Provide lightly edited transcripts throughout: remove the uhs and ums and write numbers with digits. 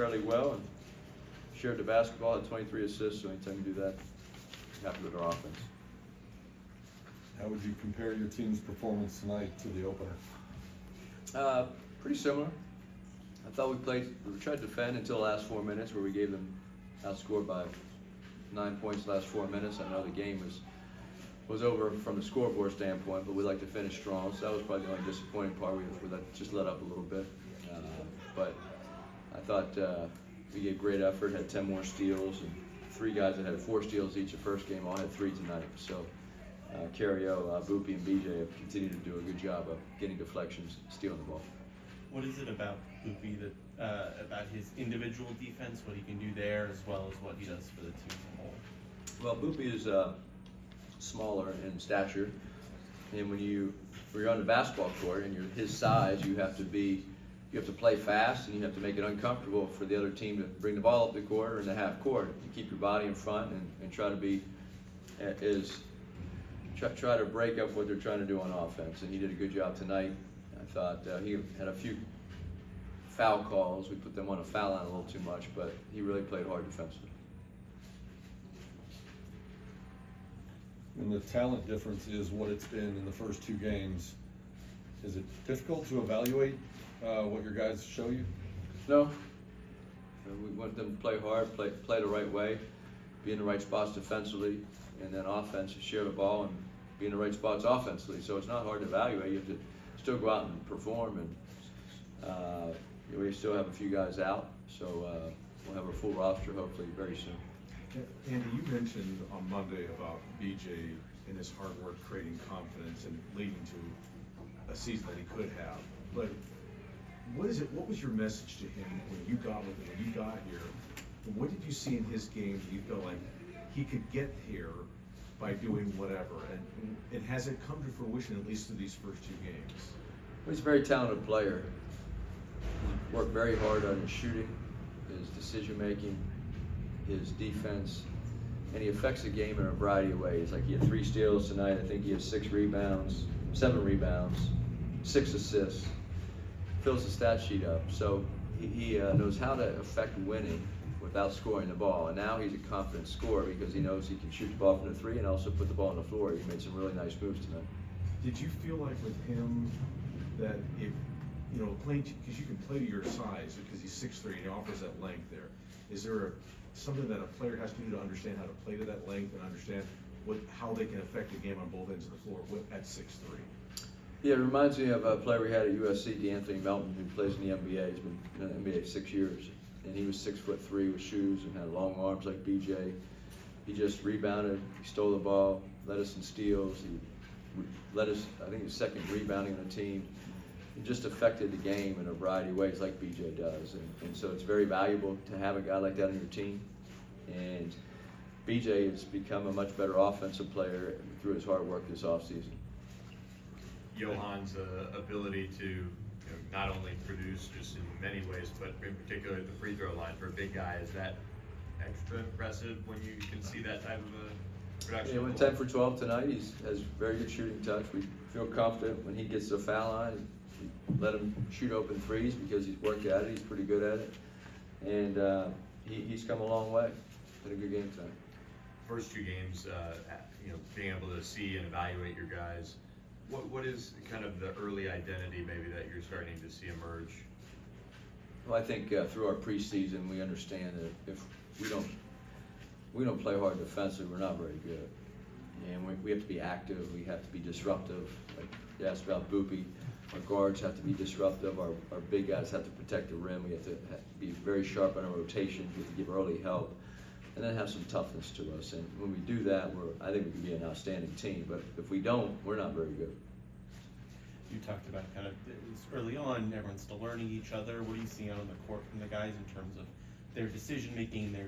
fairly well and shared the basketball, had 23 assists, so anytime you do that, you're happy with our offense. How would you compare your team's performance tonight to the opener? Pretty similar. I thought we tried to defend until the last 4 minutes where we gave them outscored by 9 points the last 4 minutes. I know the game was over from the scoreboard standpoint, but we like to finish strong. So that was probably the only disappointing part. We just let up a little bit. But I thought we gave great effort, had 10 more steals, and 3 guys that had 4 steals each the first game all had 3 tonight. So Cario, Boopy, and BJ have continued to do a good job of getting deflections, stealing the ball. What is it about Boopy about his individual defense, what he can do there, as well as what he does for the team as a whole? Well, Boopy is smaller in stature, and when you're on the basketball court and you're his size, you have to play fast and you have to make it uncomfortable for the other team to bring the ball up the court or in the half court. You keep your body in front and try to be try to break up what they're trying to do on offense, and he did a good job tonight. I thought he had a few foul calls. We put them on a foul line a little too much, but he really played hard defensively. And the talent difference is what it's been in the first 2 games. Is it difficult to evaluate what your guys show you? No. We want them to play hard, play the right way, be in the right spots defensively, and then offense, share the ball and be in the right spots offensively. So it's not hard to evaluate. You have to still go out and perform, and we still have a few guys out, so we'll have a full roster hopefully very soon. Andy, you mentioned on Monday about BJ and his hard work creating confidence and leading to a season that he could have. But what was your message to him when you got with him, when you got here? And what did you see in his game that you felt like he could get here by doing whatever? And has it come to fruition at least through these first 2 games? He's a very talented player. He worked very hard on his shooting, his decision making, his defense, and he affects the game in a variety of ways. Like he had 3 steals tonight. I think he has 6 rebounds, 7 rebounds, 6 assists. Fills the stat sheet up. So he knows how to affect winning without scoring the ball. And now he's a confident scorer because he knows he can shoot the ball from the 3 and also put the ball on the floor. He made some really nice moves tonight. Did you feel like with him that if, playing, because you can play to your size because he's 6'3" and he offers that length there, is there something that a player has to do to understand how to play to that length and understand how they can affect the game on both ends of the floor at 6'3"? Yeah, it reminds me of a player we had at USC, D'Anthony Melton, who plays in the NBA. He's been in the NBA 6 years, and he was 6'3" with shoes and had long arms like BJ. He just rebounded, he stole the ball, led us in steals, he led us, I think, his second rebounding on the team. He just affected the game in a variety of ways like BJ does, and so it's very valuable to have a guy like that on your team. And BJ has become a much better offensive player through his hard work this offseason. Johan's ability to not only produce just in many ways, but in particular at the free throw line for a big guy, is that extra impressive when you can see that type of a production? He went 10 for 12 tonight. He has very good shooting touch. We feel confident when he gets to the foul line. We let him shoot open threes because he's worked at it. He's pretty good at it. And he's come a long way. Had a good game tonight. First 2 games, being able to see and evaluate your guys, what is kind of the early identity maybe that you're starting to see emerge? Well, I think through our preseason we understand that if we don't play hard defensively, we're not very good. And we have to be active, we have to be disruptive. Like you asked about Boopy, our guards have to be disruptive, our big guys have to protect the rim, we have to be very sharp on our rotations, we have to give early help, and then have some toughness to us. And when we do that, I think we can be an outstanding team. But if we don't, we're not very good. You talked about kind of early on, everyone's still learning each other. What are you seeing on the court from the guys in terms of their decision making, their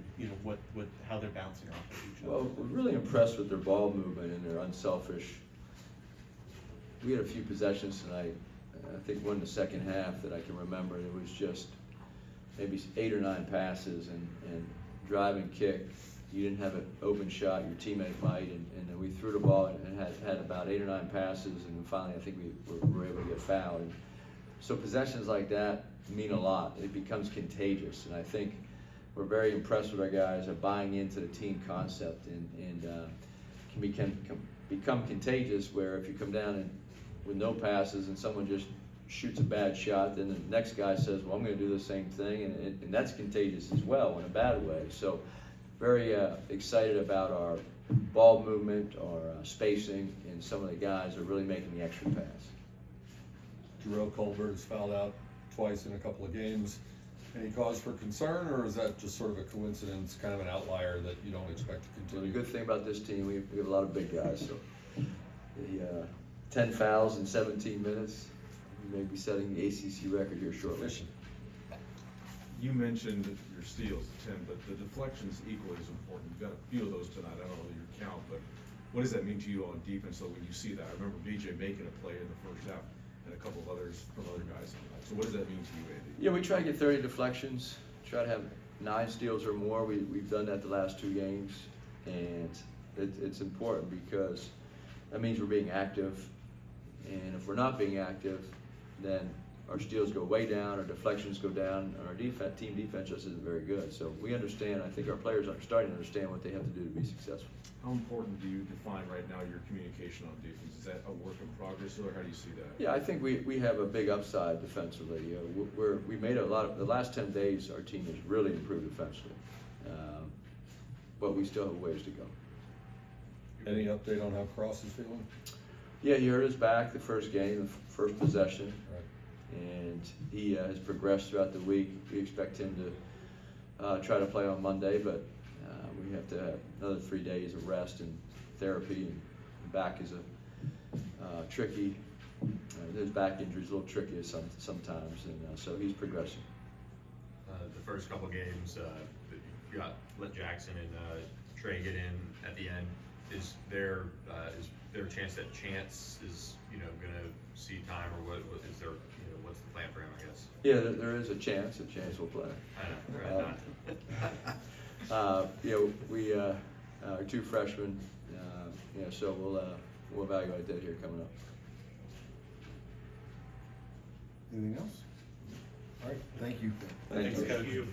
how they're bouncing off of each other? Well, we're really impressed with their ball movement and their unselfish. We had a few possessions tonight. I think one in the second half that I can remember. It was just maybe 8 or 9 passes and drive and kick. You didn't have an open shot, your teammate might, and then we threw the ball and had about 8 or 9 passes, and then finally I think we were able to get fouled. And So possessions like that mean a lot. It becomes contagious, and I think we're very impressed with our guys are buying into the team concept and can become contagious. Where if you come down and with no passes and someone just shoots a bad shot, then the next guy says, "Well, I'm going to do the same thing," and that's contagious as well in a bad way. So very excited about our ball movement, our spacing, and some of the guys are really making the extra pass. Jarrell Colbert's fouled out twice in a couple of games. Any cause for concern, or is that just sort of a coincidence, kind of an outlier that you don't expect to So the continue? good thing about this team, we have a lot of big guys. So the 10 fouls in 17 minutes, we may be setting the ACC record here shortly. Efficient. You mentioned your steals, 10, but the deflections equally as important. You've got a few of those tonight. I don't know your count, but what does that mean to you on defense? So when you see that, I remember BJ making a play in the first half, and a couple of others from other guys tonight. So what does that mean to you, Andy? Yeah, we try to get 30 deflections, try to have 9 steals or more. We've done that the last 2 games, and it's important because that means we're being active. And if we're not being active, then our steals go way down, our deflections go down, and our team defense just isn't very good. So we understand, I think our players are starting to understand what they have to do to be successful. How important do you define right now your communication on defense? Is that a work in progress, or how do you see that? Yeah, I think we have a big upside defensively. We made a lot of, the last 10 days, our team has really improved defensively. But we still have ways to go. Any update on how Cross is feeling? Yeah, he hurt his back the first game, the first possession. Right. And he has progressed throughout the week. We expect him to try to play on Monday, but we have to have another 3 days of rest and therapy. And back is a tricky. His back injury is a little tricky sometimes, and so he's progressing. The first couple games, you got let Jackson and Trey get in at the end. Is there a chance that Chance is going to see time, or what is there? What's the plan for him? I guess. Yeah, there is a chance will play. I know. Right. We are 2 freshmen. So we'll evaluate that here coming up. Anything else? All right, thank you. Thanks, Coach. Coach.